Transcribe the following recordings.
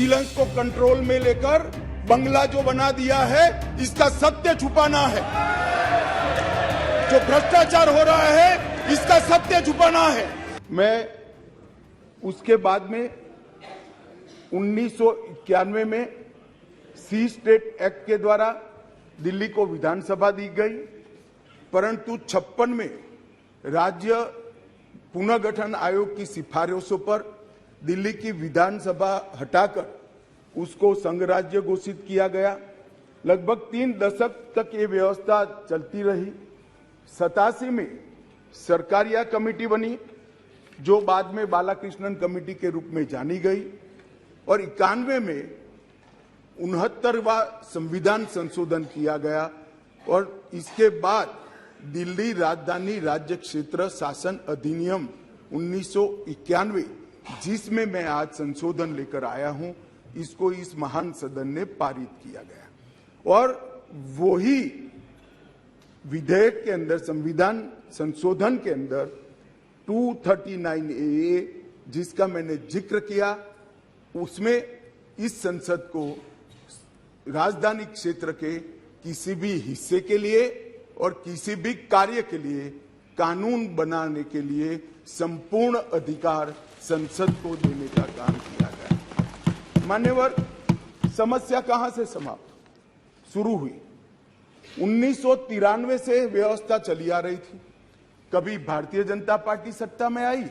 Vigilance को control में लेकर बंगला जो बना दिया है, इसका सत्य छुपाना है। जो भ्रष्टाचार हो रहा है, इसका सत्य छुपाना है। मैं उसके बाद में 1991 में सी स्टेट एक्ट के द्वारा दिल्ली को विधानसभा दी गई, परंतु 56 में राज्य पुनर्गठन आयोग की सिफारिशों पर दिल्ली की विधानसभा हटाकर उसको संघ राज्य घोषित किया गया। लगभग 3 दशक तक ये व्यवस्था चलती रही। 87 में सरकारिया कमेटी बनी, जो बाद में बालाकृष्णन कमेटी के रूप में जानी गई, और 91 में 69वां संविधान संशोधन किया गया, और इसके बाद दिल्ली राजधानी राज्य क्षेत्र शासन अधिनियम 1991, जिसमें मैं आज संशोधन लेकर आया हूं, इसको इस महान सदन ने पारित किया गया। और वही विधेयक के अंदर, संविधान संशोधन के अंदर 239A, जिसका मैंने जिक्र किया, उसमें इस संसद को राजधानी क्षेत्र के किसी भी हिस्से के लिए और किसी भी कार्य के लिए कानून बनाने के लिए संपूर्ण अधिकार संसद को देने का काम किया गया। मान्यवर, समस्या कहां से समाप्त शुरू हुई? 1993 से व्यवस्था चली आ रही थी। कभी भारतीय जनता पार्टी सत्ता में आई,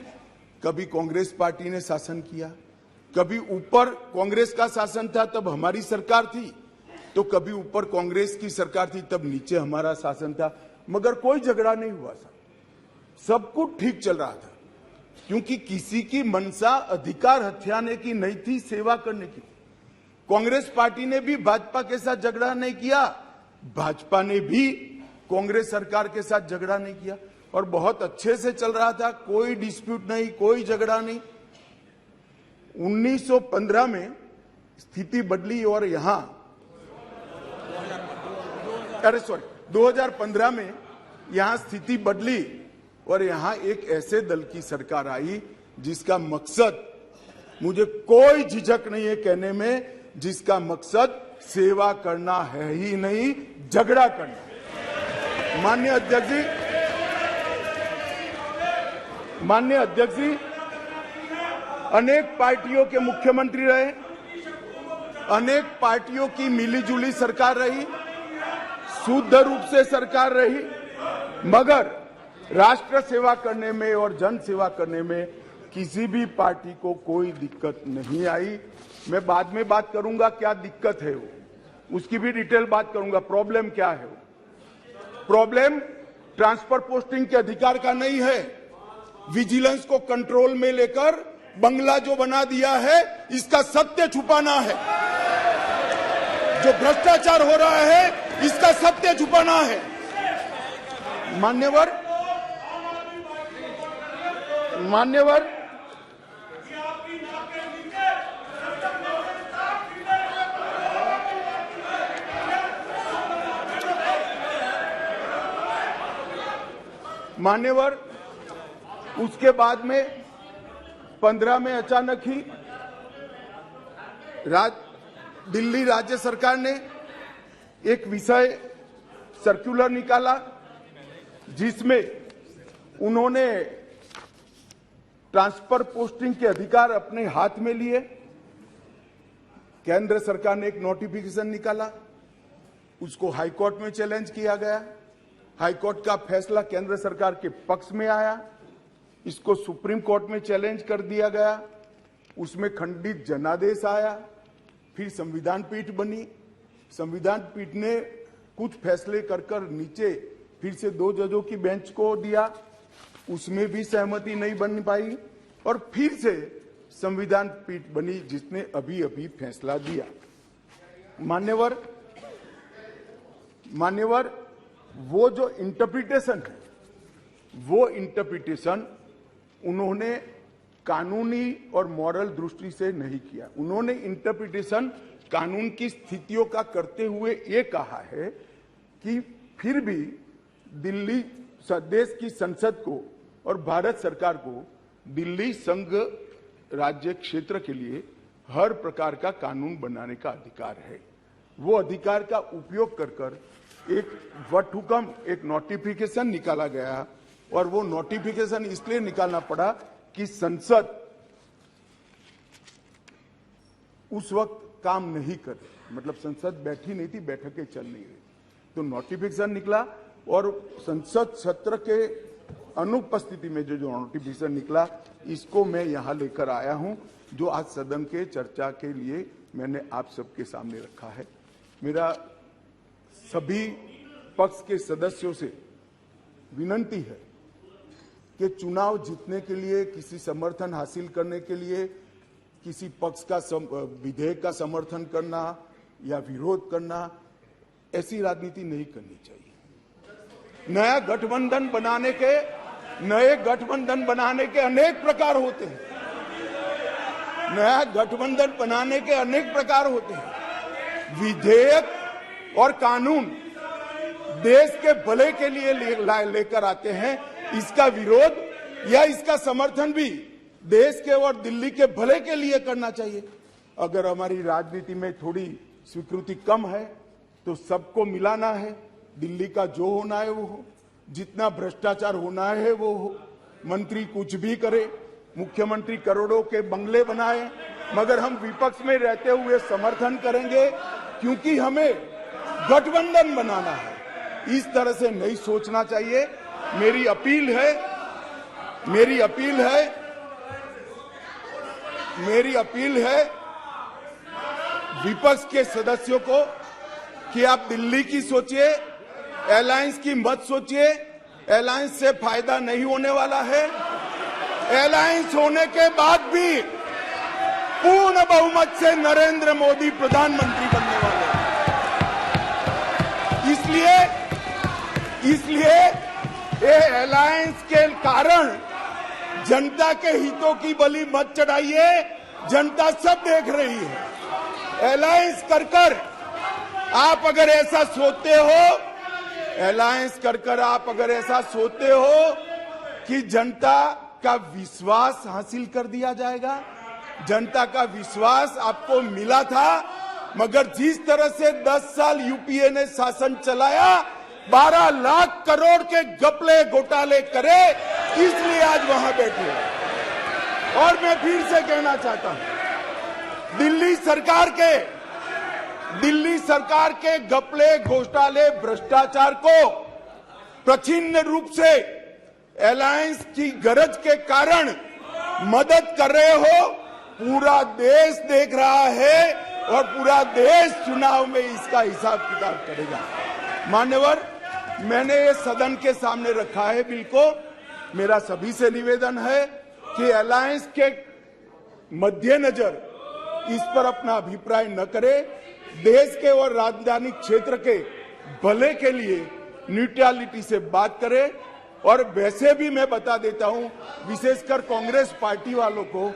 कभी कांग्रेस पार्टी ने शासन किया, कभी ऊपर कांग्रेस का शासन था तब हमारी सरकार थी, तो कभी ऊपर कांग्रेस की सरकार थी तब नीचे हमारा शासन था, मगर कोई झगड़ा नहीं हुआ था, सब कुछ ठीक चल रहा था, क्योंकि किसी की मंशा अधिकार हथियाने की नहीं थी, सेवा करने की। कांग्रेस पार्टी ने भी भाजपा के साथ झगड़ा नहीं किया, भाजपा ने भी कांग्रेस सरकार के साथ झगड़ा नहीं किया, और बहुत अच्छे से चल रहा था, कोई डिस्प्यूट नहीं, कोई झगड़ा नहीं। 1915 में स्थिति बदली और यहां 2015 में यहां स्थिति बदली और यहां एक ऐसे दल की सरकार आई जिसका मकसद, मुझे कोई झिझक नहीं है कहने में, जिसका मकसद सेवा करना है ही नहीं, झगड़ा करना। माननीय अध्यक्ष जी अनेक पार्टियों के मुख्यमंत्री रहे, अनेक पार्टियों की मिलीजुली सरकार रही, शुद्ध रूप से सरकार रही, मगर राष्ट्र सेवा करने में और जन सेवा करने में किसी भी पार्टी को कोई दिक्कत नहीं आई। मैं बाद में बात करूंगा क्या दिक्कत है, उसकी भी डिटेल बात करूंगा, प्रॉब्लम क्या है। प्रॉब्लम ट्रांसफर पोस्टिंग के अधिकार का नहीं है, विजिलेंस को कंट्रोल में लेकर बंगला जो बना दिया है, इसका सत्य छुपाना है। जो भ्रष्टाचार हो रहा है, इसका सत्य छुपाना है। मान्यवर मान्यवर उसके बाद में 15 में अचानक ही दिल्ली राज्य सरकार ने एक विषय सर्कुलर निकाला, जिसमें उन्होंने ट्रांसफर पोस्टिंग के अधिकार अपने हाथ में लिए। केंद्र सरकार ने एक नोटिफिकेशन निकाला, उसको हाईकोर्ट में चैलेंज किया गया। हाईकोर्ट का फैसला केंद्र सरकार के पक्ष में आया, इसको सुप्रीम कोर्ट में चैलेंज कर दिया गया, उसमें खंडित जनादेश आया, फिर संविधान पीठ बनी। संविधान पीठ ने कुछ फैसले कर नीचे फिर से 2 जजों की बेंच को दिया, उसमें भी सहमति नहीं बन पाई, और फिर से संविधान पीठ बनी जिसने अभी फैसला दिया। मान्यवर वो जो इंटरप्रिटेशन है, वो इंटरप्रिटेशन उन्होंने कानूनी और मॉरल दृष्टि से नहीं किया। उन्होंने इंटरप्रिटेशन कानून की स्थितियों का करते हुए ये कहा है कि फिर भी दिल्ली देश की संसद को और भारत सरकार को दिल्ली संघ राज्य क्षेत्र के लिए हर प्रकार का कानून बनाने का अधिकार है। वो अधिकार का उपयोग कर एक वटहुकम, एक नोटिफिकेशन निकाला गया और वो नोटिफिकेशन इसलिए निकालना पड़ा कि संसद उस वक्त काम नहीं कर रही, मतलब संसद बैठी नहीं थी, बैठकें चल नहीं रही, तो नोटिफिकेशन निकला और संसद सत्र के अनुपस्थिति में जो नोटिफिकेशन निकला, इसको मैं यहां लेकर आया हूं, जो आज सदन के चर्चा के लिए मैंने आप सबके सामने रखा है। मेरा सभी पक्ष के सदस्यों से विनती है कि चुनाव जीतने के लिए, किसी समर्थन हासिल करने के लिए, किसी पक्ष का विधेयक का समर्थन करना या विरोध करना, ऐसी राजनीति नहीं करनी चाहिए। नए गठबंधन बनाने के अनेक प्रकार होते हैं। नया गठबंधन बनाने के अनेक प्रकार होते हैं। विधेयक और कानून देश के भले के लिए लेकर आते हैं। इसका विरोध या इसका समर्थन भी देश के और दिल्ली के भले के लिए करना चाहिए। अगर हमारी राजनीति में थोड़ी स्वीकृति कम है तो सबको मिलाना है। दिल्ली का जो होना है वो हो, जितना भ्रष्टाचार होना है वो हो। मंत्री कुछ भी करे, मुख्यमंत्री करोड़ों के बंगले बनाए, मगर हम विपक्ष में रहते हुए समर्थन करेंगे क्योंकि हमें गठबंधन बनाना है। इस तरह से नहीं सोचना चाहिए। मेरी अपील है विपक्ष के सदस्यों को कि आप दिल्ली की सोचिए, अलायंस की मत सोचिए। अलायंस से फायदा नहीं होने वाला है। अलायंस होने के बाद भी पूर्ण बहुमत से नरेंद्र मोदी प्रधानमंत्री बनने वाले हैं। इसलिए ये अलायंस के कारण जनता के हितों की बलि मत चढ़ाइए। जनता सब देख रही है। अलायंस कर आप अगर ऐसा सोचते हो, कि जनता का विश्वास हासिल कर दिया जाएगा। जनता का विश्वास आपको मिला था, मगर जिस तरह से 10 साल यूपीए ने शासन चलाया, 12 लाख करोड़ के घपले घोटाले करे, इसलिए आज वहां बैठे। और मैं फिर से कहना चाहता हूं, दिल्ली सरकार के घपले घोटाले भ्रष्टाचार को प्रच्छन्न रूप से अलायंस की गरज के कारण मदद कर रहे हो। पूरा देश देख रहा है और पूरा देश चुनाव में इसका हिसाब किताब करेगा। मान्यवर, मैंने ये सदन के सामने रखा है बिल को। मेरा सभी से निवेदन है कि अलायंस के मद्देनजर इस पर अपना अभिप्राय न करे। देश के और राजधानी क्षेत्र के भले के लिए न्यूट्रलिटी से बात करे। और वैसे भी मैं बता देता हूं, विशेषकर कांग्रेस पार्टी वालों को,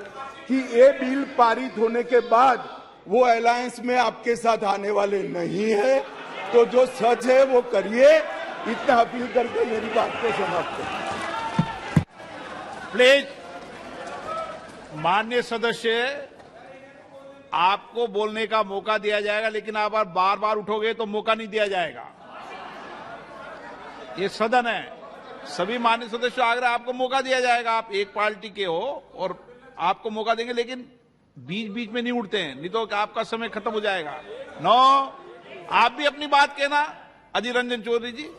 कि ये बिल पारित होने के बाद वो अलायंस में आपके साथ आने वाले नहीं है। तो जो सच है वो करिए। इतना अपील करके मेरी बात को समाप्त करें। प्लीज, माननीय सदस्य, आपको बोलने का मौका दिया जाएगा, लेकिन आप बार बार उठोगे तो मौका नहीं दिया जाएगा। ये सदन है, सभी माननीय सदस्यों आग्रह, आपको मौका दिया जाएगा। आप एक पार्टी के हो और आपको मौका देंगे, लेकिन बीच बीच में नहीं उठते हैं, नहीं तो आपका समय खत्म हो जाएगा। आप भी अपनी बात कहना। अधीर रंजन चौधरी जी।